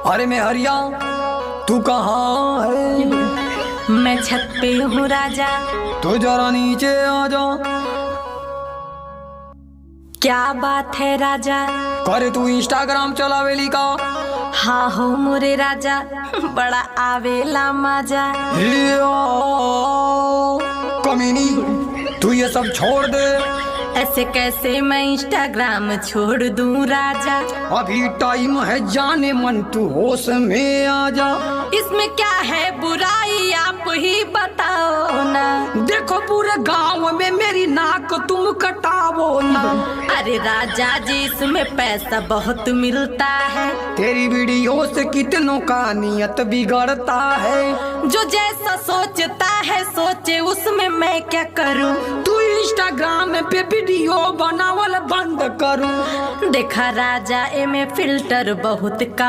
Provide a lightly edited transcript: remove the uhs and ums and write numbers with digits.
अरे मैं हरिया, तू कहाँ है? मैं छत पे हूँ राजा। तो जरा नीचे आ जा। क्या बात है राजा? करे तू इंस्टाग्राम चलावेली का? हाँ हो मोरे राजा, बड़ा आवेला मजा। कमीनी, तू ये सब छोड़ दे। ऐसे कैसे मैं इंस्टाग्राम छोड़ दूं राजा? अभी टाइम है जाने मन, तू होश में आ जा। इसमें क्या है बुराई, आप ही बताओ ना। देखो पूरे गांव में मेरी नाक तुम कटावो ना। अरे राजा जी, इसमें पैसा बहुत मिलता है। तेरी वीडियो से कितनों का नियत बिगड़ता है। जो जैसा सोचता है सोचे, उसमें मैं क्या करूं? तू इंस्टाग्राम पे वीडियो बनावल बंद करूं। देखा राजा, एमे फिल्टर बहुत कम